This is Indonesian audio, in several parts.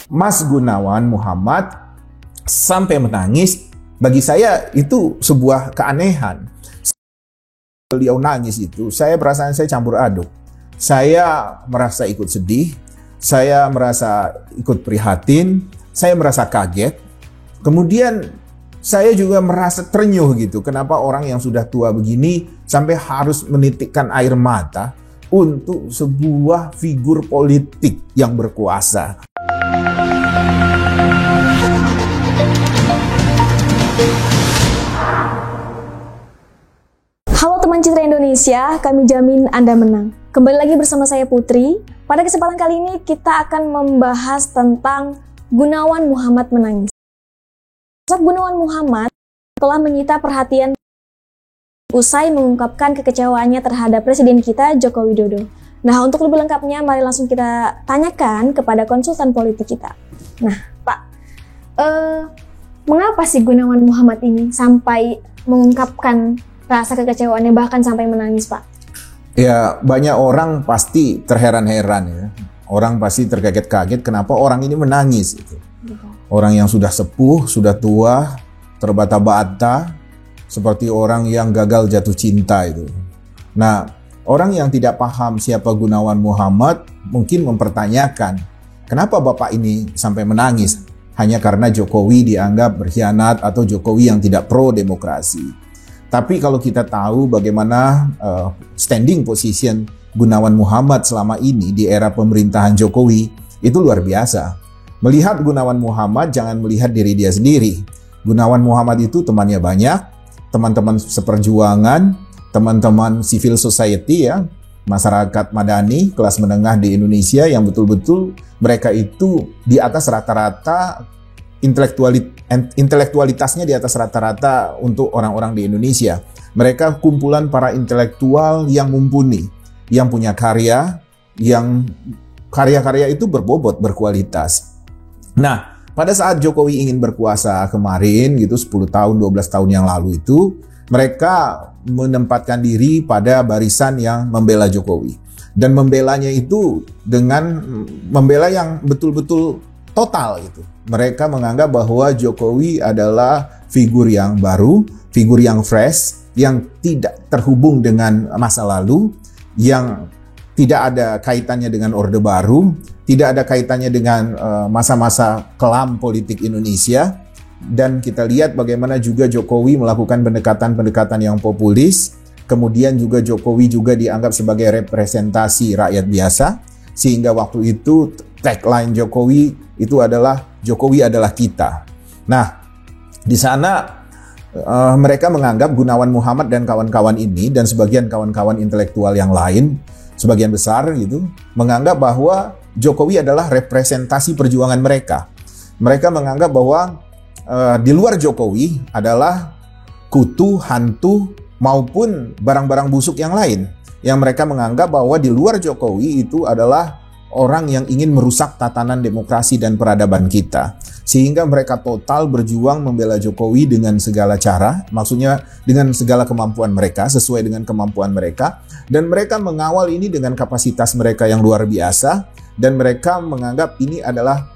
Mas Gunawan Muhammad sampai menangis, bagi saya itu sebuah keanehan. Beliau nangis itu, saya perasaan saya campur aduk. Saya merasa ikut sedih, saya merasa ikut prihatin, saya merasa kaget. Kemudian saya juga merasa terenyuh gitu. Kenapa orang yang sudah tua begini sampai harus menitikkan air mata untuk sebuah figur politik yang berkuasa. Halo teman Citra Indonesia, kami jamin Anda menang. Kembali lagi bersama saya Putri. Pada kesempatan kali ini kita akan membahas tentang Gunawan Muhammad menangis. Sosok Gunawan Muhammad telah menyita perhatian usai mengungkapkan kekecewaannya terhadap Presiden kita Joko Widodo. Nah, untuk lebih lengkapnya mari langsung kita tanyakan kepada konsultan politik kita. Nah, Pak, mengapa sih Gunawan Muhammad ini sampai mengungkapkan rasa kekecewaannya bahkan sampai menangis, Pak? Ya, banyak orang pasti terheran-heran ya. Orang pasti terkaget-kaget kenapa orang ini menangis gitu. Orang yang sudah sepuh, sudah tua, terbata-bata, seperti orang yang gagal jatuh cinta itu. Nah, orang yang tidak paham siapa Gunawan Muhammad mungkin mempertanyakan, kenapa Bapak ini sampai menangis? Hanya karena Jokowi dianggap berkhianat atau Jokowi yang tidak pro demokrasi. Tapi kalau kita tahu bagaimana standing position Gunawan Muhammad selama ini di era pemerintahan Jokowi, itu luar biasa. Melihat Gunawan Muhammad jangan melihat diri dia sendiri. Gunawan Muhammad itu temannya banyak, teman-teman seperjuangan, teman-teman civil society ya, masyarakat madani, kelas menengah di Indonesia yang betul-betul mereka itu di atas rata-rata intelektualitasnya di atas rata-rata untuk orang-orang di Indonesia. Mereka kumpulan para intelektual yang mumpuni, yang punya karya, yang karya-karya itu berbobot, berkualitas. Nah, pada saat Jokowi ingin berkuasa kemarin gitu 10 tahun, 12 tahun yang lalu itu, mereka menempatkan diri pada barisan yang membela Jokowi. Dan membelanya itu dengan membela yang betul-betul total itu. Mereka menganggap bahwa Jokowi adalah figur yang baru, figur yang fresh, yang tidak terhubung dengan masa lalu, yang tidak ada kaitannya dengan Orde Baru, tidak ada kaitannya dengan masa-masa kelam politik Indonesia. Dan kita lihat bagaimana juga Jokowi melakukan pendekatan-pendekatan yang populis. Kemudian juga Jokowi juga dianggap sebagai representasi rakyat biasa. Sehingga waktu itu tagline Jokowi itu adalah Jokowi adalah kita. Nah, di sana mereka menganggap Gunawan Muhammad dan kawan-kawan ini dan sebagian kawan-kawan intelektual yang lain, sebagian besar gitu, menganggap bahwa Jokowi adalah representasi perjuangan mereka. Mereka menganggap bahwa di luar Jokowi adalah kutu, hantu, maupun barang-barang busuk yang lain. Yang mereka menganggap bahwa di luar Jokowi itu adalah orang yang ingin merusak tatanan demokrasi dan peradaban kita. Sehingga mereka total berjuang membela Jokowi dengan segala cara, maksudnya dengan segala kemampuan mereka, sesuai dengan kemampuan mereka. Dan mereka mengawal ini dengan kapasitas mereka yang luar biasa. Dan mereka menganggap ini adalah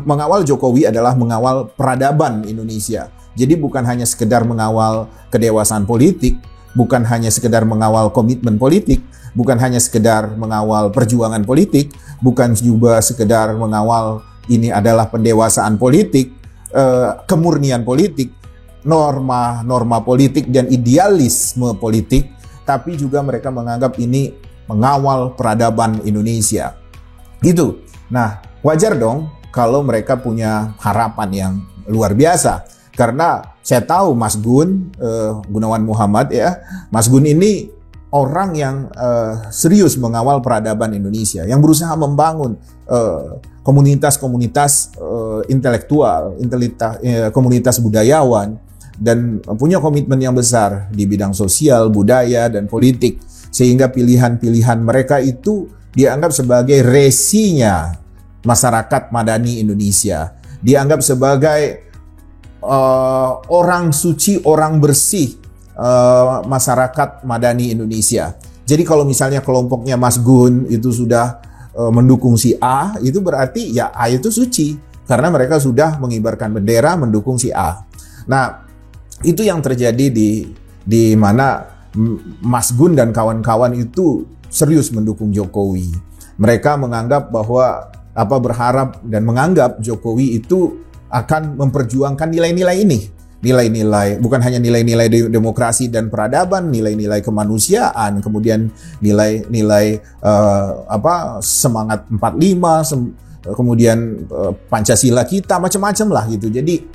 mengawal Jokowi adalah mengawal peradaban Indonesia. Jadi bukan hanya sekedar mengawal kedewasaan politik, bukan hanya sekedar mengawal komitmen politik, bukan hanya sekedar mengawal perjuangan politik, bukan juga sekedar mengawal ini adalah pendewasaan politik, kemurnian politik, norma-norma politik dan idealisme politik, tapi juga mereka menganggap ini mengawal peradaban Indonesia. Gitu. Nah, wajar dong kalau mereka punya harapan yang luar biasa. Karena saya tahu Mas Gunawan Muhammad ya, Mas Gun ini orang yang serius mengawal peradaban Indonesia, yang berusaha membangun komunitas-komunitas intelektual, komunitas budayawan, dan punya komitmen yang besar di bidang sosial, budaya, dan politik. Sehingga pilihan-pilihan mereka itu dianggap sebagai resinya masyarakat madani Indonesia. Dianggap sebagai orang suci, orang bersih masyarakat madani Indonesia. Jadi kalau misalnya kelompoknya Mas Gun itu sudah mendukung si A, itu berarti ya A itu suci karena mereka sudah mengibarkan bendera mendukung si A. Nah, itu yang terjadi di mana Mas Gun dan kawan-kawan itu serius mendukung Jokowi. Mereka menganggap bahwa berharap dan menganggap Jokowi itu akan memperjuangkan nilai-nilai ini. Nilai-nilai, bukan hanya nilai-nilai demokrasi dan peradaban, nilai-nilai kemanusiaan, kemudian nilai-nilai semangat 45, kemudian Pancasila kita, macam-macam lah gitu. Jadi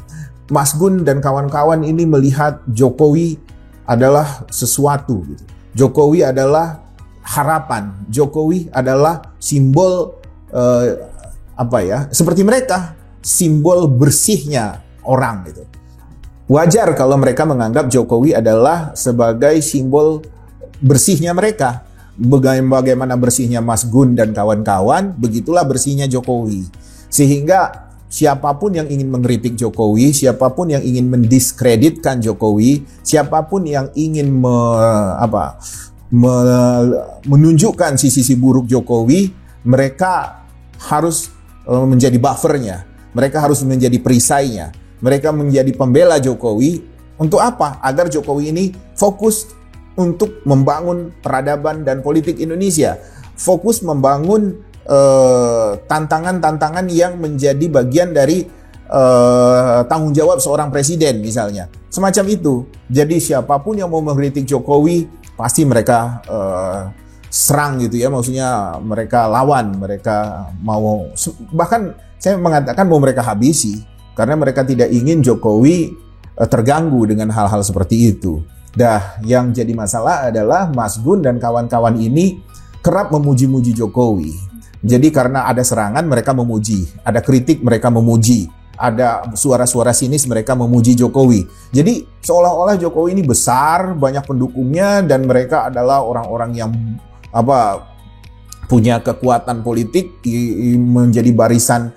Mas Gun dan kawan-kawan ini melihat Jokowi adalah sesuatu gitu. Jokowi adalah harapan. Jokowi adalah simbol seperti mereka, simbol bersihnya orang gitu. Wajar kalau mereka menganggap Jokowi adalah sebagai simbol bersihnya mereka. Bagaimana bersihnya Mas Gun dan kawan-kawan, begitulah bersihnya Jokowi. Sehingga siapapun yang ingin mengkritik Jokowi, siapapun yang ingin mendiskreditkan Jokowi, siapapun yang ingin menunjukkan sisi buruk Jokowi, mereka harus menjadi buffernya. Mereka harus menjadi perisainya. Mereka menjadi pembela Jokowi. Untuk apa? Agar Jokowi ini fokus untuk membangun peradaban dan politik Indonesia. Fokus membangun tantangan-tantangan yang menjadi bagian dari tanggung jawab seorang presiden misalnya. Semacam itu. Jadi siapapun yang mau mengkritik Jokowi, pasti mereka serang gitu ya. Maksudnya mereka lawan, mereka mau, bahkan saya mengatakan mau mereka habisi. Karena mereka tidak ingin Jokowi terganggu dengan hal-hal seperti itu. Yang jadi masalah adalah Mas Gun dan kawan-kawan ini kerap memuji-muji Jokowi. Jadi karena ada serangan mereka memuji, ada kritik mereka memuji, ada suara-suara sinis mereka memuji Jokowi. Jadi seolah-olah Jokowi ini besar, banyak pendukungnya, dan mereka adalah orang-orang yang punya kekuatan politik, menjadi barisan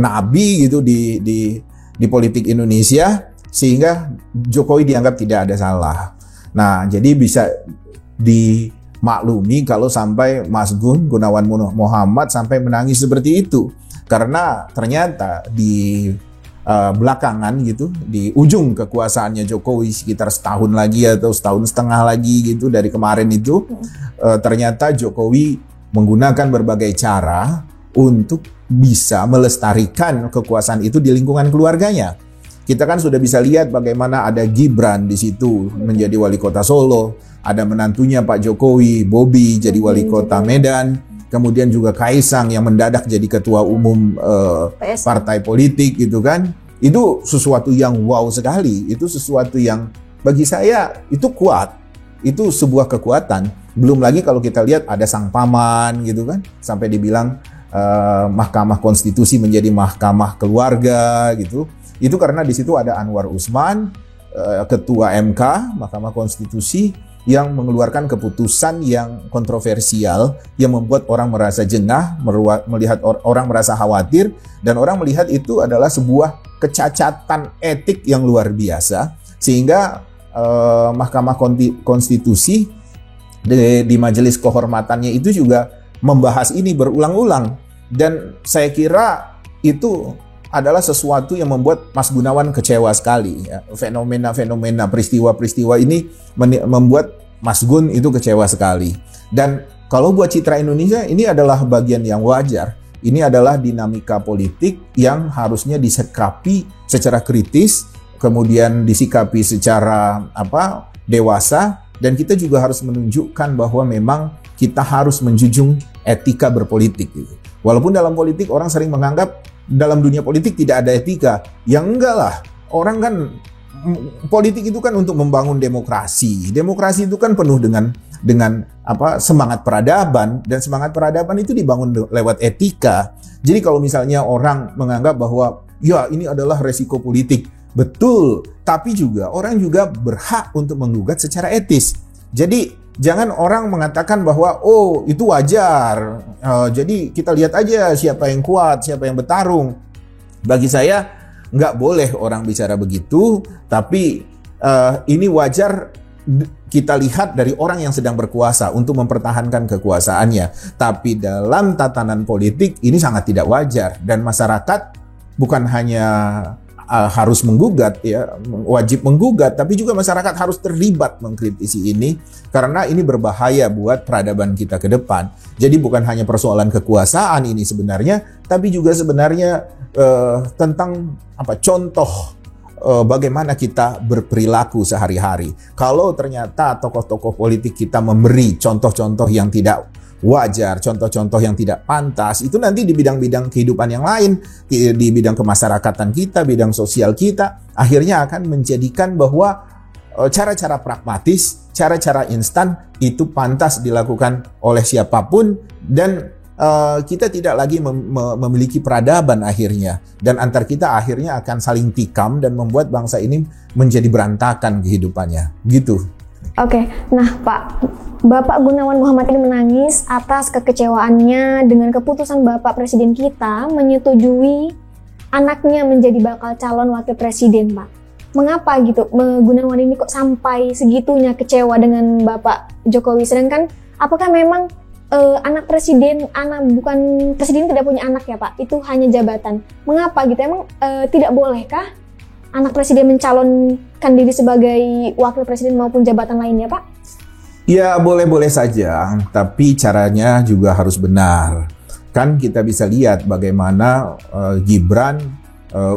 nabi gitu di politik Indonesia, sehingga Jokowi dianggap tidak ada salah. Nah, jadi bisa dimaklumi kalau sampai Mas Gunawan Muhammad sampai menangis seperti itu, karena ternyata di belakangan gitu, di ujung kekuasaannya Jokowi sekitar setahun lagi atau setahun setengah lagi gitu dari kemarin itu, ternyata Jokowi menggunakan berbagai cara untuk bisa melestarikan kekuasaan itu di lingkungan keluarganya. Kita kan sudah bisa lihat bagaimana ada Gibran di situ menjadi wali kota Solo, ada menantunya Pak Jokowi, Bobi, jadi wali kota Medan, kemudian juga Kaisang yang mendadak jadi ketua umum partai politik gitu kan. Itu sesuatu yang wow sekali, itu sesuatu yang bagi saya itu kuat, itu sebuah kekuatan. Belum lagi kalau kita lihat ada sang paman gitu kan, sampai dibilang Mahkamah Konstitusi menjadi mahkamah keluarga gitu. Itu karena di situ ada Anwar Usman, ketua MK, Mahkamah Konstitusi, yang mengeluarkan keputusan yang kontroversial, yang membuat orang merasa jengah, melihat orang merasa khawatir, dan orang melihat itu adalah sebuah kecacatan etik yang luar biasa, sehingga Mahkamah Konstitusi di majelis kehormatannya itu juga membahas ini berulang-ulang. Dan saya kira itu adalah sesuatu yang membuat Mas Gunawan kecewa sekali ya. Fenomena-fenomena, peristiwa-peristiwa ini membuat Mas Gun itu kecewa sekali. Dan kalau buat citra Indonesia, ini adalah bagian yang wajar. Ini adalah dinamika politik yang harusnya disikapi secara kritis, kemudian disikapi secara dewasa, dan kita juga harus menunjukkan bahwa memang kita harus menjunjung etika berpolitik gitu. Walaupun dalam politik orang sering menganggap dalam dunia politik tidak ada etika. Yang enggak lah. Orang kan, politik itu kan untuk membangun demokrasi. Demokrasi itu kan penuh dengan semangat peradaban, dan semangat peradaban itu dibangun lewat etika. Jadi kalau misalnya orang menganggap bahwa ya ini adalah resiko politik, betul, tapi juga orang juga berhak untuk menggugat secara etis. Jadi jangan orang mengatakan bahwa oh itu wajar, jadi kita lihat aja siapa yang kuat, siapa yang bertarung. Bagi saya nggak boleh orang bicara begitu, tapi ini wajar kita lihat dari orang yang sedang berkuasa untuk mempertahankan kekuasaannya. Tapi dalam tatanan politik ini sangat tidak wajar, dan masyarakat bukan hanya harus menggugat, ya, wajib menggugat, tapi juga masyarakat harus terlibat mengkritisi ini, karena ini berbahaya buat peradaban kita ke depan. Jadi bukan hanya persoalan kekuasaan ini sebenarnya, tapi juga sebenarnya tentang contoh bagaimana kita berperilaku sehari-hari. Kalau ternyata tokoh-tokoh politik kita memberi contoh-contoh yang tidak wajar, contoh-contoh yang tidak pantas, itu nanti di bidang-bidang kehidupan yang lain, di bidang kemasyarakatan kita, bidang sosial kita, akhirnya akan menjadikan bahwa cara-cara pragmatis, cara-cara instan itu pantas dilakukan oleh siapapun, dan kita tidak lagi memiliki peradaban akhirnya, dan antar kita akhirnya akan saling tikam dan membuat bangsa ini menjadi berantakan kehidupannya, gitu. Oke, nah Pak, Bapak Gunawan Muhammad ini menangis atas kekecewaannya dengan keputusan Bapak Presiden kita menyetujui anaknya menjadi bakal calon wakil presiden, Pak. Mengapa gitu? Gunawan ini kok sampai segitunya kecewa dengan Bapak Jokowi? Sedangkan apakah memang anak presiden, bukan presiden tidak punya anak ya Pak? Itu hanya jabatan. Mengapa gitu? Emang tidak bolehkah anak presiden mencalonkan diri sebagai wakil presiden maupun jabatan lainnya, Pak? Ya, boleh-boleh saja, tapi caranya juga harus benar. Kan kita bisa lihat bagaimana Gibran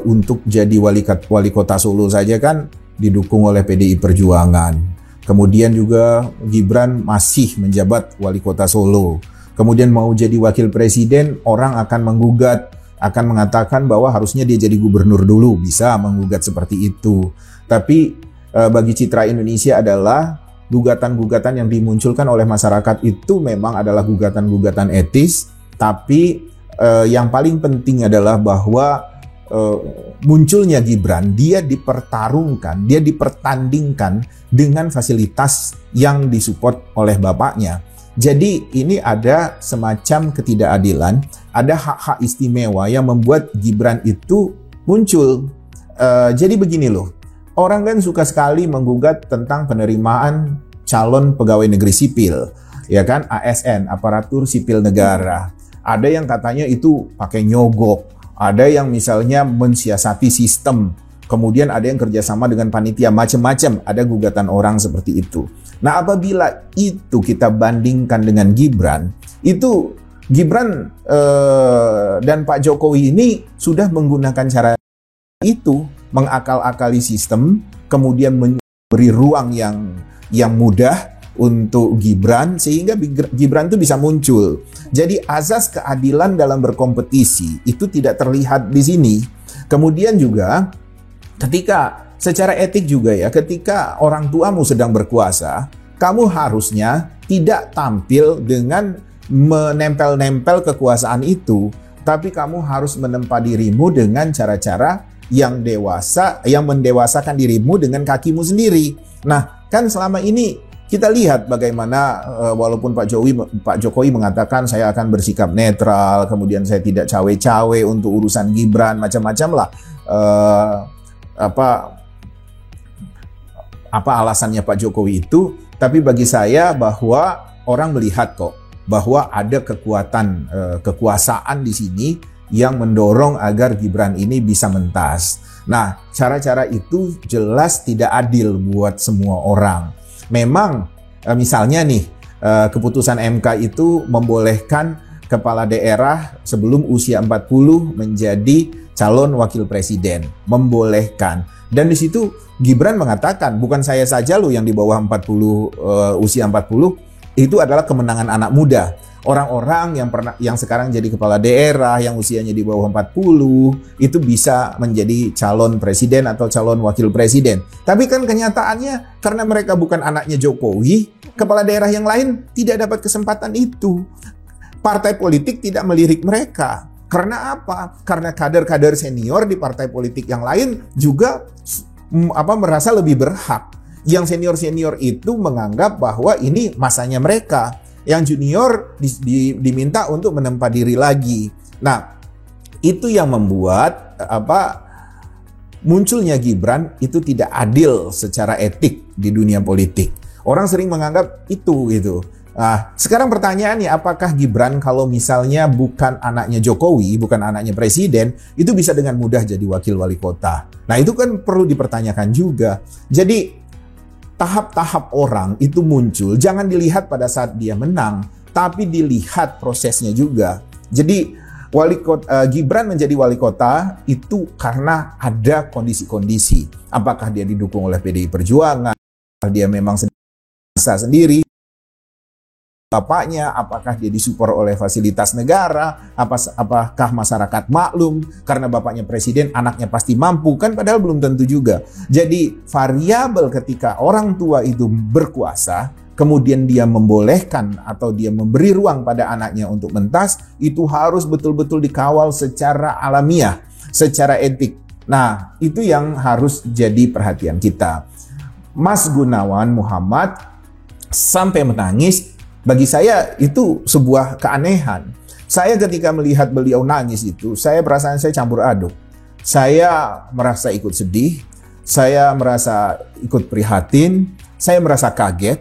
untuk jadi wali kota Solo saja kan didukung oleh PDI Perjuangan. Kemudian juga Gibran masih menjabat wali kota Solo. Kemudian mau jadi wakil presiden, orang akan menggugat, akan mengatakan bahwa harusnya dia jadi gubernur dulu, bisa menggugat seperti itu. Tapi bagi citra Indonesia adalah gugatan-gugatan yang dimunculkan oleh masyarakat itu memang adalah gugatan-gugatan etis, tapi yang paling penting adalah bahwa munculnya Gibran, dia dipertarungkan, dia dipertandingkan dengan fasilitas yang disupport oleh bapaknya. Jadi ini ada semacam ketidakadilan, ada hak-hak istimewa yang membuat Gibran itu muncul. Jadi begini loh, orang kan suka sekali menggugat tentang penerimaan calon pegawai negeri sipil, ya kan, ASN, aparatur sipil negara. Ada yang katanya itu pakai nyogok, ada yang misalnya mensiasati sistem, kemudian ada yang kerjasama dengan panitia, macam-macam, ada gugatan orang seperti itu. Nah, apabila itu kita bandingkan dengan Gibran, itu Gibran dan Pak Jokowi ini sudah menggunakan cara itu, mengakal-akali sistem, kemudian memberi ruang yang mudah untuk Gibran, sehingga Gibran itu bisa muncul. Jadi azas keadilan dalam berkompetisi itu tidak terlihat di sini. Kemudian juga ketika secara etik juga ya, ketika orang tuamu sedang berkuasa, kamu harusnya tidak tampil dengan menempel-nempel kekuasaan itu, tapi kamu harus menempa dirimu dengan cara-cara yang dewasa, yang mendewasakan dirimu dengan kakimu sendiri. Nah, kan selama ini kita lihat bagaimana walaupun Pak Jokowi mengatakan saya akan bersikap netral, kemudian saya tidak cawe-cawe untuk urusan Gibran, macam-macam lah. Apa alasannya Pak Jokowi itu, tapi bagi saya bahwa orang melihat kok bahwa ada kekuasaan di sini yang mendorong agar Gibran ini bisa mentas. Nah, cara-cara itu jelas tidak adil buat semua orang. Memang misalnya nih, keputusan MK itu membolehkan kepala daerah sebelum usia 40 menjadi calon wakil presiden, membolehkan. Dan di situ Gibran mengatakan, bukan saya saja loh yang di bawah 40 usia 40, itu adalah kemenangan anak muda. Orang-orang yang sekarang jadi kepala daerah yang usianya di bawah 40 itu bisa menjadi calon presiden atau calon wakil presiden. Tapi kan kenyataannya karena mereka bukan anaknya Jokowi, kepala daerah yang lain tidak dapat kesempatan itu. Partai politik tidak melirik mereka. Karena apa? Karena kader-kader senior di partai politik yang lain juga merasa lebih berhak. Yang senior-senior itu menganggap bahwa ini masanya mereka. Yang junior diminta untuk menempa diri lagi. Nah, itu yang membuat munculnya Gibran itu tidak adil secara etik di dunia politik. Orang sering menganggap itu gitu. Nah, sekarang pertanyaannya, apakah Gibran kalau misalnya bukan anaknya Jokowi, bukan anaknya presiden, itu bisa dengan mudah jadi wakil wali kota? Nah, itu kan perlu dipertanyakan juga. Jadi, tahap-tahap orang itu muncul, jangan dilihat pada saat dia menang, tapi dilihat prosesnya juga. Jadi, Gibran menjadi wali kota itu karena ada kondisi-kondisi. Apakah dia didukung oleh PDI Perjuangan, apakah dia memang sendiri, bapaknya, apakah dia disupport oleh fasilitas negara, apakah masyarakat maklum karena bapaknya presiden, anaknya pasti mampu, kan padahal belum tentu juga. Jadi variabel ketika orang tua itu berkuasa, kemudian dia membolehkan atau dia memberi ruang pada anaknya untuk mentas, itu harus betul-betul dikawal secara alamiah, secara etik. Nah, itu yang harus jadi perhatian kita. Mas Gunawan Muhammad sampai menangis, bagi saya itu sebuah keanehan. Saya ketika melihat beliau nangis itu, saya perasaan saya campur aduk. Saya merasa ikut sedih, saya merasa ikut prihatin, saya merasa kaget.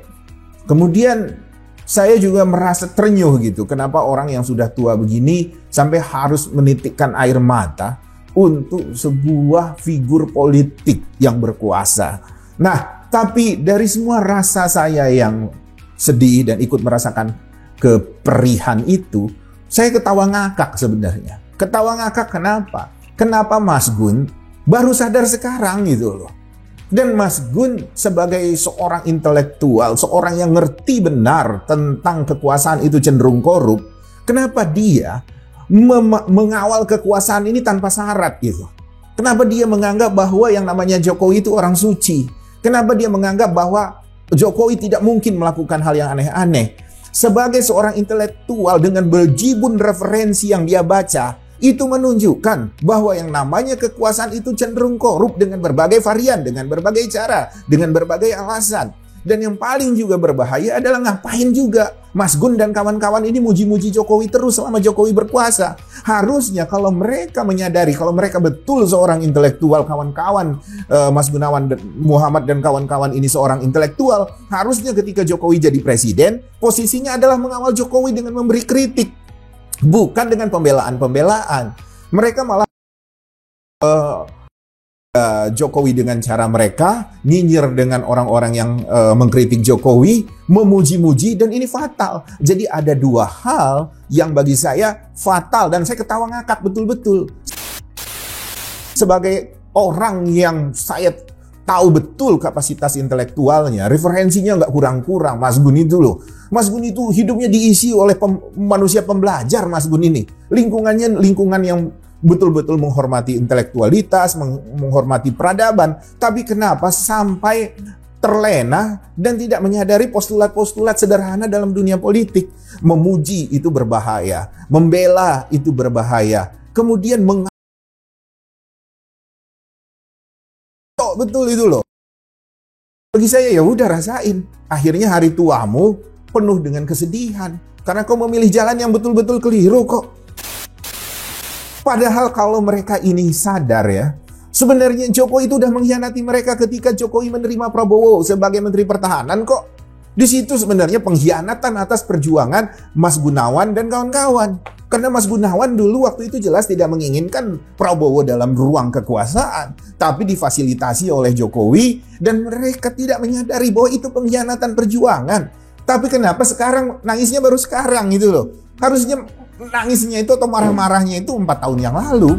Kemudian saya juga merasa terenyuh gitu. Kenapa orang yang sudah tua begini sampai harus menitikkan air mata untuk sebuah figur politik yang berkuasa. Nah, tapi dari semua rasa saya yang sedih dan ikut merasakan keperihan itu, saya ketawa ngakak sebenarnya. Ketawa ngakak kenapa? Kenapa Mas Gun baru sadar sekarang gitu loh. Dan Mas Gun sebagai seorang intelektual, seorang yang ngerti benar tentang kekuasaan itu cenderung korup, kenapa dia mengawal kekuasaan ini tanpa syarat gitu? Kenapa dia menganggap bahwa yang namanya Jokowi itu orang suci? Kenapa dia menganggap bahwa Jokowi tidak mungkin melakukan hal yang aneh-aneh? Sebagai seorang intelektual dengan berjibun referensi yang dia baca, itu menunjukkan bahwa yang namanya kekuasaan itu cenderung korup dengan berbagai varian, dengan berbagai cara, dengan berbagai alasan. Dan yang paling juga berbahaya adalah ngapain juga Mas Gun dan kawan-kawan ini muji-muji Jokowi terus selama Jokowi berkuasa. Harusnya kalau mereka menyadari, kalau mereka betul seorang intelektual, kawan-kawan Mas Gunawan Muhammad dan kawan-kawan ini seorang intelektual, harusnya ketika Jokowi jadi presiden, posisinya adalah mengawal Jokowi dengan memberi kritik, bukan dengan pembelaan-pembelaan. Mereka malah Jokowi dengan cara mereka, nyinyir dengan orang-orang yang mengkritik Jokowi, memuji-muji, dan ini fatal. Jadi ada dua hal yang bagi saya fatal dan saya ketawa ngakak betul-betul. Sebagai orang yang saya tahu betul kapasitas intelektualnya, referensinya nggak kurang-kurang, Mas Gun itu loh. Mas Gun itu hidupnya diisi oleh manusia pembelajar, Mas Gun ini. Lingkungannya lingkungan yang betul-betul menghormati intelektualitas, menghormati peradaban. Tapi kenapa sampai terlena dan tidak menyadari postulat-postulat sederhana dalam dunia politik? Memuji itu berbahaya, membela itu berbahaya. Kemudian betul itu loh. Bagi saya ya udah rasain. Akhirnya hari tuamu penuh dengan kesedihan karena kau memilih jalan yang betul-betul keliru kok. Padahal kalau mereka ini sadar ya, sebenarnya Jokowi itu udah mengkhianati mereka ketika Jokowi menerima Prabowo sebagai Menteri Pertahanan kok. Di situ sebenarnya pengkhianatan atas perjuangan Mas Gunawan dan kawan-kawan. Karena Mas Gunawan dulu waktu itu jelas tidak menginginkan Prabowo dalam ruang kekuasaan, tapi difasilitasi oleh Jokowi dan mereka tidak menyadari bahwa itu pengkhianatan perjuangan. Tapi kenapa sekarang nangisnya baru sekarang gitu loh? Harusnya nangisnya itu atau marah-marahnya itu 4 tahun yang lalu.